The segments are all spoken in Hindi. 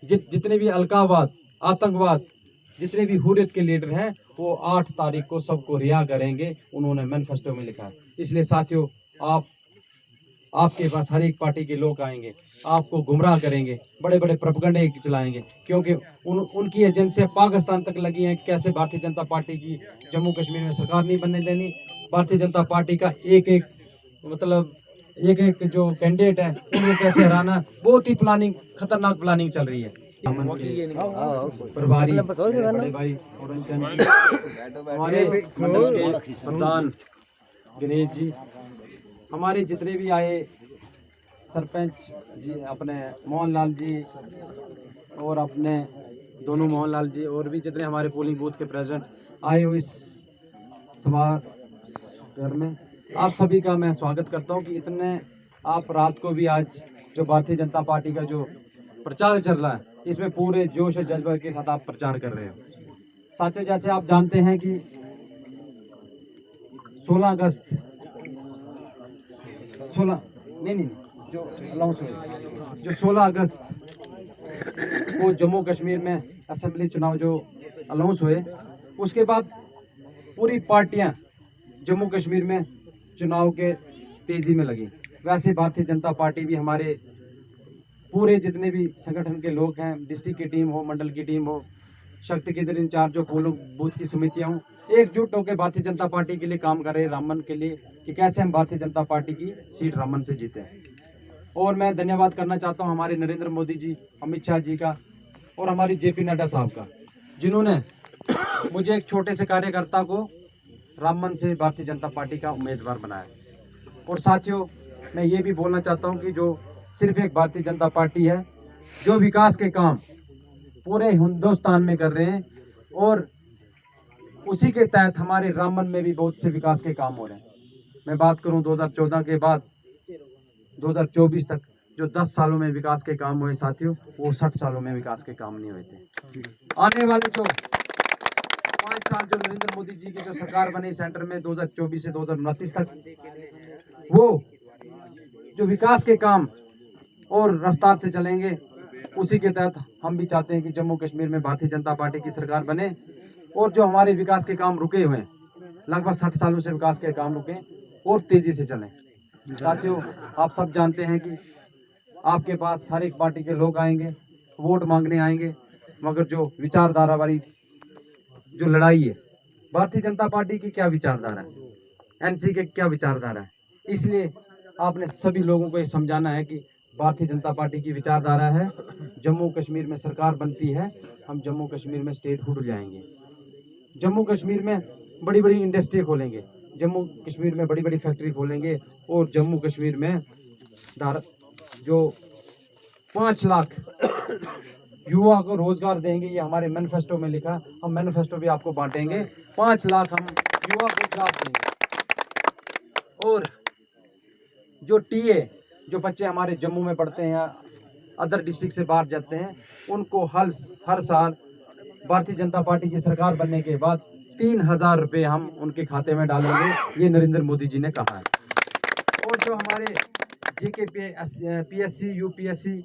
जितने भी अलगाववाद, आतंकवाद, जितने भी हुर्रियत के लीडर हैं वो 8 तारीख को सबको रिहा करेंगे, उन्होंने मैनिफेस्टो में लिखा है। इसलिए साथियों, आपके पास हर एक पार्टी के लोग आएंगे, आपको गुमराह करेंगे, बड़े बड़े प्रोपेगेंडे चलाएंगे, क्योंकि उनकी एजेंसियां पाकिस्तान तक लगी हैं। कैसे भारतीय जनता पार्टी की जम्मू कश्मीर में सरकार नहीं बनने देनी, भारतीय जनता पार्टी का एक एक जो कैंडिडेट है उनको कैसे हराना, बहुत ही खतरनाक प्लानिंग चल रही है। प्रभारी बड़े भाई हमारे मंडल के प्रधान गणेश जी, हमारे जितने भी आए सरपंच जी, अपने मोहनलाल जी और अपने दोनों मोहनलाल जी, और भी जितने हमारे पोलिंग बूथ के प्रेसिडेंट आए हो इस समारोह में, आप सभी का मैं स्वागत करता हूं कि इतने आप रात को भी आज जो भारतीय जनता पार्टी का जो प्रचार चल रहा है इसमें पूरे जोश और जज्बे के साथ आप प्रचार कर रहे हो। साथियों, जैसे आप जानते हैं कि 16 अगस्त जो 16 अगस्त को जम्मू कश्मीर में असेंबली चुनाव जो अनाउंस हुए, उसके बाद पूरी पार्टियां जम्मू कश्मीर में चुनाव के तेजी में लगी। वैसे भारतीय जनता पार्टी भी, हमारे पूरे जितने भी संगठन के लोग हैं, डिस्ट्रिक्ट की टीम हो, मंडल की टीम हो, शक्ति केंद्र इंचार्ज हो, पोलिंग बूथ की समितियां हो, एकजुट होकर भारतीय जनता पार्टी के लिए काम कर रहे हैं, रामबन के लिए, कि कैसे हम भारतीय जनता पार्टी की सीट रामबन से जीते। और मैं धन्यवाद करना चाहता हूं हमारे नरेंद्र मोदी जी, अमित शाह जी का, और हमारी जेपी नड्डा साहब का, जिन्होंने मुझे एक छोटे से कार्यकर्ता को रामबन से भारतीय जनता पार्टी का उम्मीदवार बनाया। और साथियों, मैं ये भी बोलना चाहता हूं कि जो सिर्फ एक भारतीय जनता पार्टी है जो विकास के काम पूरे हिंदुस्तान में कर रहे हैं, और उसी के तहत हमारे रामबन में भी बहुत से विकास के काम हो रहे हैं। मैं बात करूं 2014 के बाद 2024 तक जो 10 सालों में विकास के काम हुए साथियों, वो 60 सालों में विकास के काम नहीं हुए थे। आने वाले जो 5 साल जो नरेंद्र मोदी जी की जो सरकार बनी सेंटर में 2024 से 2029 तक, वो जो विकास के काम और रफ्तार से चलेंगे, उसी के तहत हम भी चाहते हैं कि जम्मू कश्मीर में भारतीय जनता पार्टी की सरकार बने, और जो हमारे विकास के काम रुके हुए हैं, लगभग 60 सालों से विकास के काम रुके, और तेजी से चलें। साथियों, आप सब जानते हैं कि आपके पास हर एक पार्टी के लोग आएंगे, वोट मांगने आएंगे, मगर जो विचारधारा वाली जो लड़ाई है, भारतीय जनता पार्टी की क्या विचारधारा है, एनसी के क्या विचारधारा है, इसलिए आपने सभी लोगों को ये समझाना है कि भारतीय जनता पार्टी की विचारधारा है, जम्मू कश्मीर में सरकार बनती है, हम जम्मू कश्मीर में स्टेटहुड जाएंगे, जम्मू कश्मीर में बड़ी बड़ी इंडस्ट्री खोलेंगे, जम्मू कश्मीर में बड़ी बड़ी फैक्ट्री खोलेंगे, और जम्मू कश्मीर में जो 5 लाख युवा को रोजगार देंगे, ये हमारे मैनिफेस्टो में लिखा। हम मैनिफेस्टो भी आपको बांटेंगे, 5 लाख हम युवा को जॉब देंगे। और जो टीए जो बच्चे हमारे जम्मू में पढ़ते हैं, अदर डिस्ट्रिक्ट से बाहर जाते हैं, उनको हर साल भारतीय जनता पार्टी की सरकार बनने के बाद 3000 रुपये हम उनके खाते में डालेंगे, ये नरेंद्र मोदी जी ने कहा है। और जो हमारे जीके पीएससी यूपीएससी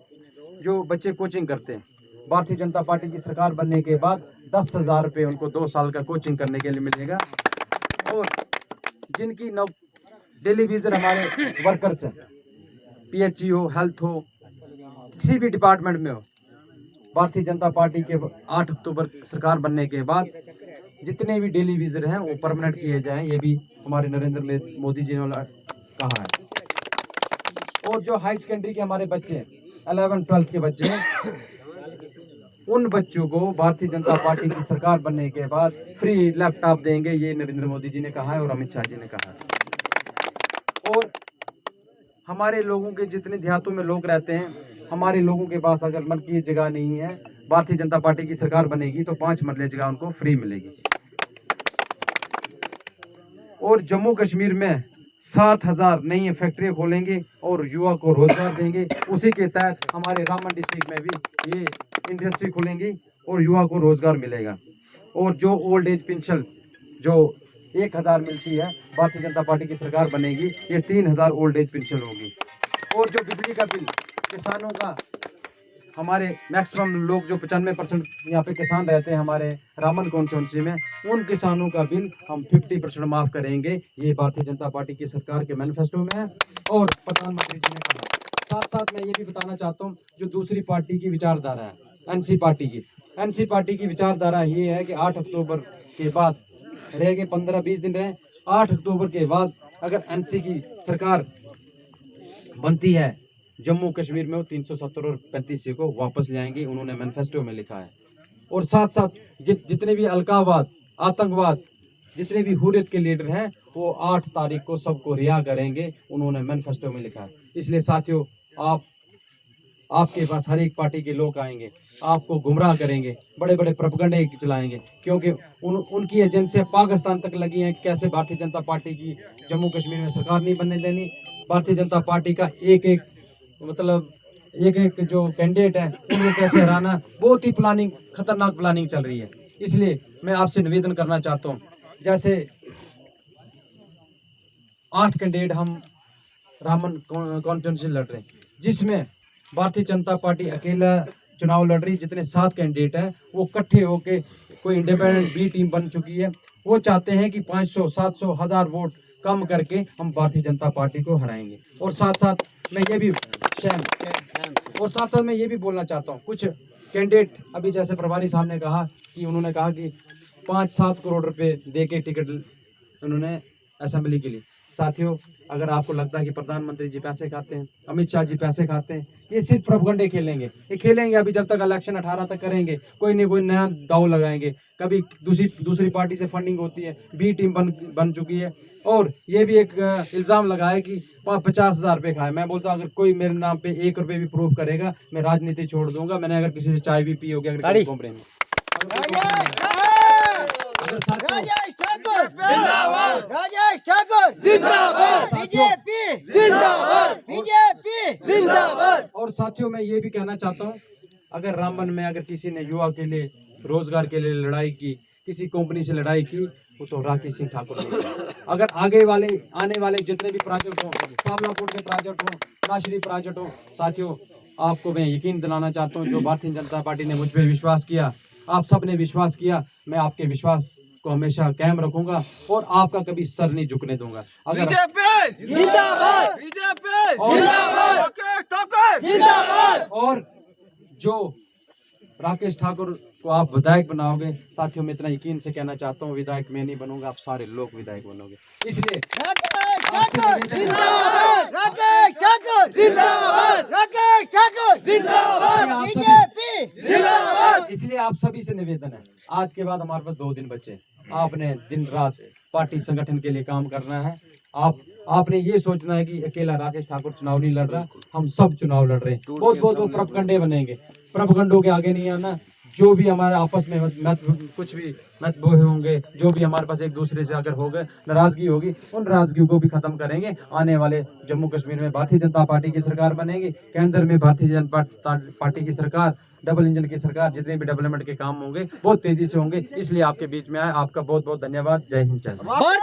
जो बच्चे कोचिंग करते हैं, भारतीय जनता पार्टी की सरकार बनने के बाद 10,000 रुपये उनको 2 साल का कोचिंग करने के लिए मिलेगा। और जिनकी डेली वेजर हमारे वर्कर्स हैं, पीएचई हो, हेल्थ हो, किसी भी डिपार्टमेंट में हो, भारतीय जनता पार्टी के 8 अक्टूबर सरकार बनने के बाद जितने भी डेली वेजर हैं वो परमानेंट किए जाएं, ये भी हमारे नरेंद्र मोदी जी ने कहा है। और जो हाई सेकेंडरी के हमारे बच्चे 11-12 के बच्चे हैं, उन बच्चों को भारतीय जनता पार्टी की सरकार बनने के बाद फ्री लैपटॉप देंगे, ये नरेंद्र मोदी जी ने कहा है और अमित शाह जी ने कहा है। और हमारे लोगों के जितने देहातों में लोग रहते हैं, हमारे लोगों के पास अगर मन की जगह नहीं है, भारतीय जनता पार्टी की सरकार बनेगी तो 5 मरले जगह उनको फ्री मिलेगी। और जम्मू कश्मीर में 7,000 नई फैक्ट्रियां खोलेंगे और युवा को रोजगार देंगे। उसी के तहत हमारे रामबन डिस्ट्रिक्ट में भी ये इंडस्ट्री खुलेंगी और युवा को रोजगार मिलेगा। और जो ओल्ड एज पेंशन जो 1,000 मिलती है, भारतीय जनता पार्टी की सरकार बनेगी, ये 3,000 ओल्ड एज पेंशन होगी। और जो बिजली का बिल किसानों का हमारे मैक्सिमम लोग जो 95% यहाँ पे किसान रहते हैं हमारे रामन कॉन्स्टिट्यूंसी में, उन किसानों का बिल हम 50% माफ करेंगे। ये भारतीय जनता पार्टी की सरकार के मैनिफेस्टो में है और प्रधानमंत्री जी ने कहा। साथ साथ मैं ये भी बताना चाहता हूँ, जो दूसरी पार्टी की विचारधारा है एनसी पार्टी की विचारधारा ये है कि 8 अक्टूबर के बाद रह गए 15-20 दिन रहे, 8 अक्टूबर के बाद अगर एनसी की सरकार बनती है, जम्मू कश्मीर में वो 370 और 35 को वापस ले आएंगे, उन्होंने मैनिफेस्टो में लिखा है। और साथ साथ जितने भी अलगाववाद, आतंकवाद, जितने भी हुर्रियत के लीडर हैं, वो 8 तारीख को सबको रिहा करेंगे, उन्होंने मैनिफेस्टो में लिखा है। इसलिए साथियों, आपके पास हर एक पार्टी के लोग आएंगे, आपको गुमराह करेंगे, बड़े बड़े प्रोपेगेंडे चलाएंगे, क्योंकि उनकी एजेंसियां पाकिस्तान तक लगी हैं कि कैसे भारतीय जनता पार्टी की जम्मू कश्मीर में सरकार नहीं बनने देनी। भारतीय जनता पार्टी का एक एक जो कैंडिडेट है उनको कैसे हराना, बहुत ही खतरनाक प्लानिंग चल रही है। इसलिए मैं आपसे निवेदन करना चाहता हूँ, जैसे 8 कैंडिडेट हम रामन कॉन्स्टिट्यूंसी लड़ रहे हैं, जिसमें भारतीय जनता पार्टी अकेला चुनाव लड़ रही, जितने 7 कैंडिडेट हैं वो इकट्ठे होके कोई इंडिपेंडेंट बी टीम बन चुकी है। वो चाहते हैं कि 500, 700, 1000 वोट कम करके हम भारतीय जनता पार्टी को हराएंगे। और साथ साथ मैं ये भी बोलना चाहता हूँ, कुछ कैंडिडेट अभी जैसे प्रभारी साहब ने कहा कि उन्होंने कहा कि 5-7 करोड़ रुपए दे के टिकट उन्होंने असेंबली के लिए। साथियों, अगर आपको लगता है कि प्रधानमंत्री जी पैसे खाते हैं, अमित शाह जी पैसे खाते हैं, ये सिर्फ प्रोपेगेंडे खेलेंगे। ये खेलेंगे अभी जब तक इलेक्शन 18 तक करेंगे, कोई नहीं कोई नया दाव लगाएंगे। कभी दूसरी पार्टी से फंडिंग होती है, बी टीम बन चुकी है। और ये भी एक इल्जाम लगाया कि 50,000 रुपये खाए। मैं बोलता हूँ, अगर कोई मेरे नाम पे 1 रुपये भी प्रूफ करेगा, मैं राजनीति छोड़ दूंगा। मैंने अगर किसी से चाय भी पी होगी, अगर कमरे में राजेश ठाकुर जिंदाबाद, बीजेपी जिंदाबाद। और साथियों, मैं ये भी कहना चाहता हूँ, अगर रामबन में अगर किसी ने युवा के लिए, रोजगार के लिए लड़ाई की, किसी कंपनी से लड़ाई की, वो तो राकेश सिंह ठाकुर ने। अगर आने वाले जितने भी प्रोजेक्ट हो, सावलाकोट के प्रोजेक्ट हो, नाशरी प्रोजेक्ट हो, साथियों आपको मैं यकीन दिलाना चाहता हूँ, जो भारतीय जनता पार्टी ने मुझ पर विश्वास किया, आप सब ने विश्वास किया, मैं आपके विश्वास को हमेशा कायम रखूंगा और आपका कभी सर नहीं झुकने दूंगा। अगर और जो राकेश ठाकुर को आप विधायक बनाओगे, साथियों मैं इतना यकीन से कहना चाहता हूँ, विधायक मैं नहीं बनूंगा, आप सारे लोग विधायक बनोगे। इसलिए इसलिए आप सभी से निवेदन है, आज के बाद हमारे पास 2 दिन बचे, आपने दिन रात पार्टी संगठन के लिए काम करना है। आपने ये सोचना है कि अकेला राकेश ठाकुर चुनाव नहीं लड़ रहा, हम सब चुनाव लड़ रहे हैं। बहुत प्रोपेगेंडे बनेंगे, प्रोपेगेंडों के आगे नहीं आना। जो भी हमारे आपस में कुछ भी मतभेद होंगे, जो भी हमारे पास एक दूसरे से अगर होगा, नाराजगी होगी, उन नाराजगी को भी खत्म करेंगे। आने वाले जम्मू कश्मीर में भारतीय जनता पार्टी की सरकार बनेगी, केंद्र में भारतीय जनता पार्टी की सरकार, डबल इंजन की सरकार, जितने भी डेवलपमेंट के काम होंगे बहुत तेजी से होंगे। इसलिए आपके बीच में आए, आपका बहुत बहुत धन्यवाद। जय हिंद, जय भारत।